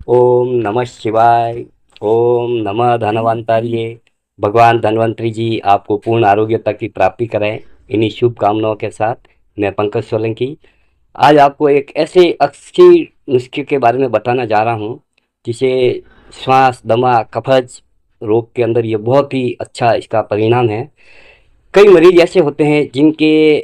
ओम नमः शिवाय। ओम नमः धनवंतरिये। भगवान धन्वंतरी जी आपको पूर्ण आरोग्यता की प्राप्ति कराएं। इन्हीं शुभकामनाओं के साथ मैं पंकज सोलंकी आज आपको एक ऐसे अच्छी नुस्खे के बारे में बताना जा रहा हूँ जिसे श्वास दमा कफज रोग के अंदर ये बहुत ही अच्छा इसका परिणाम है। कई मरीज ऐसे होते हैं जिनके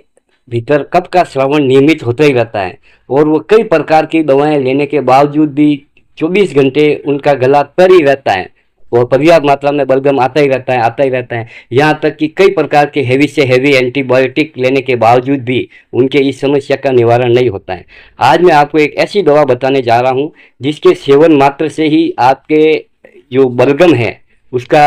भीतर कफ का स्रावन नियमित होता ही रहता है और वो कई प्रकार की दवाएं लेने के बावजूद भी 24 घंटे उनका गला तर ही रहता है और पर्याप्त मात्रा में बलगम आता ही रहता है यहाँ तक कि कई प्रकार के हेवी से हेवी एंटीबायोटिक लेने के बावजूद भी उनके इस समस्या का निवारण नहीं होता है। आज मैं आपको एक ऐसी दवा बताने जा रहा हूँ जिसके सेवन मात्र से ही आपके जो बलगम है उसका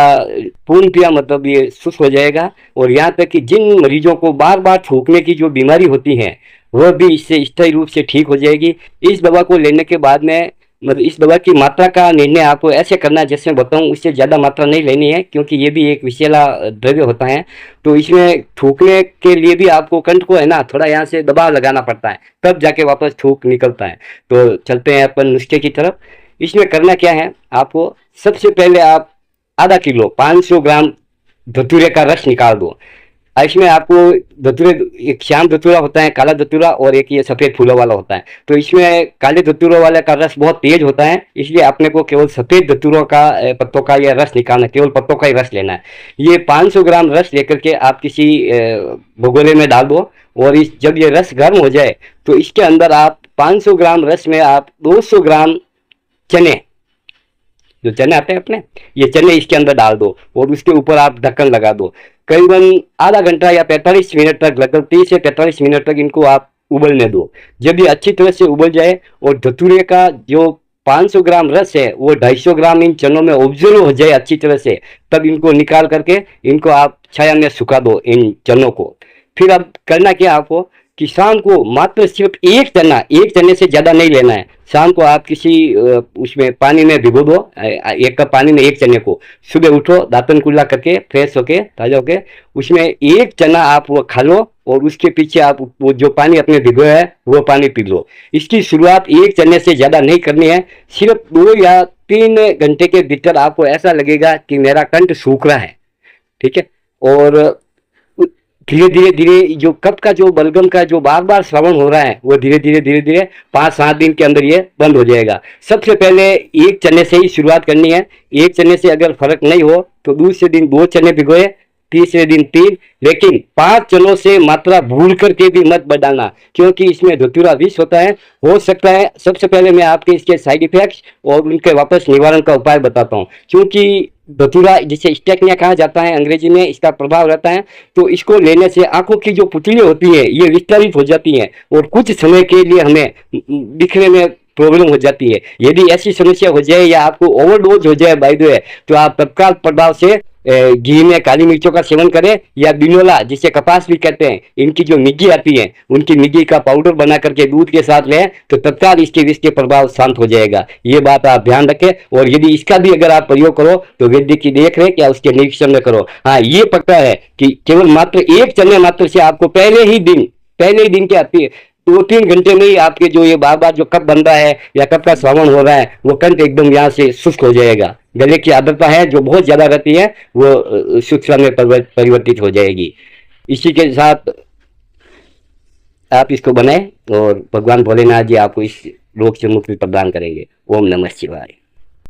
पूर्णतया मतलब ये सुस्त हो जाएगा और यहाँ तक कि जिन मरीजों को बार बार थूकने की जो बीमारी होती है वह भी इससे स्थायी रूप से ठीक हो जाएगी। इस दवा को लेने के बाद में मतलब इस दवा की मात्रा का निर्णय आपको ऐसे करना है जैसे बताऊं, उससे ज़्यादा मात्रा नहीं लेनी है क्योंकि ये भी एक विषैला द्रव्य होता है। तो इसमें थूकने के लिए भी आपको कंठ को है ना थोड़ा यहाँ से दबाव लगाना पड़ता है तब जाके वापस थूक निकलता है। तो चलते हैं अपन नुस्खे की तरफ। इसमें करना क्या है, आपको सबसे पहले आप आधा किलो 500 ग्राम धतूरे का रस निकाल दो। इसमें आपको धतूरे, एक श्याम धतूरा होता है, काला धतूरा और एक ये सफेद फूलों वाला होता है। तो इसमें काले धतूरों वाले का रस बहुत तेज होता है इसलिए अपने को केवल सफेद धतूरों का पत्तों का यह रस निकालना, केवल पत्तों का ही रस लेना है। ये 500 ग्राम रस लेकर के आप किसी भगोने में डाल दो और इस जब ये रस गर्म हो जाए तो इसके अंदर आप 500 ग्राम रस में आप 200 ग्राम चने, जो चने आते हैं अपने, ये चने इसके अंदर डाल दो और उसके ऊपर आप ढक्कन लगा दो। करीबन आधा घंटा या 45 मिनट तक, लगभग 30 से 45 मिनट तक इनको आप उबलने दो। जब ये अच्छी तरह से उबल जाए और धतूरे का जो 500 ग्राम रस है वो 250 ग्राम इन चनों में ऑब्जर्व हो जाए अच्छी तरह से, तब इनको निकाल करके इनको आप छाया में सुखा दो इन चनों को। फिर अब करना क्या आपको कि शाम को मात्र सिर्फ एक चना, एक चने से ज़्यादा नहीं लेना है। शाम को आप किसी उसमें पानी में भिगो दो, 1 कप पानी में एक चने को। सुबह उठो दातन कुल्ला करके फ्रेश होके ताज़ा होके उसमें एक चना आप वो खा लो और उसके पीछे आप वो जो पानी अपने भिगोया है वो पानी पी लो। इसकी शुरुआत एक चने से ज़्यादा नहीं करनी है। सिर्फ 2 या 3 घंटे के भीतर आपको ऐसा लगेगा कि मेरा कंठ सूख रहा है, ठीक है। और धीरे धीरे जो कफ का जो बलगम का जो बार बार श्रवण हो रहा है वो धीरे धीरे 5-7 दिन के अंदर ये बंद हो जाएगा। सबसे पहले एक चने से ही शुरुआत करनी है। एक चने से अगर फर्क नहीं हो तो दूसरे दिन 2 चने भिगोए, तीसरे दिन 3, लेकिन 5 चनों से मात्रा भूल करके भी मत बढ़ाना क्योंकि इसमें धतूरा विष होता है। हो सकता है सबसे पहले मैं आपके इसके साइड इफेक्ट्स और उनके वापस निवारण का उपाय बताता हूँ। क्योंकि धतूरा जिसे स्टेकनिया कहा जाता है अंग्रेजी में, इसका प्रभाव रहता है। तो इसको लेने से आंखों की जो पुतली होती है ये विस्तारित हो जाती हैं और कुछ समय के लिए हमें दिखने में प्रॉब्लम हो जाती है। यदि ऐसी समस्या हो जाए या आपको ओवरडोज हो जाए बाय द वे, तो आप तत्काल प्रभाव से घी में काली मिर्चों का सेवन करें या बिनोला जिसे कपास भी कहते हैं, इनकी जो मिग्गी आती है उनकी मिग्गी का पाउडर बना करके दूध के साथ लें तो तत्काल इसके विष के प्रभाव शांत हो जाएगा। ये बात आप ध्यान रखें और यदि इसका भी अगर आप प्रयोग करो तो वैद्य की देख रेख या उसके निरीक्षण में करो। हाँ, ये पक्का है कि केवल मात्र एक चने मात्र से आपको पहले ही दिन के आती है 2-3 घंटे में ही आपके जो ये बार बार जो कफ बन रहा है या कफ का श्रवण हो रहा है वो कंठ एकदम यहाँ से शुष्क हो जाएगा। गले की आर्द्रता है जो बहुत ज्यादा रहती है वो शुष्कता में परिवर्तित हो जाएगी। इसी के साथ आप इसको बनाएं और भगवान भोलेनाथ जी आपको इस रोग से मुक्ति प्रदान करेंगे। ओम नमः शिवाय।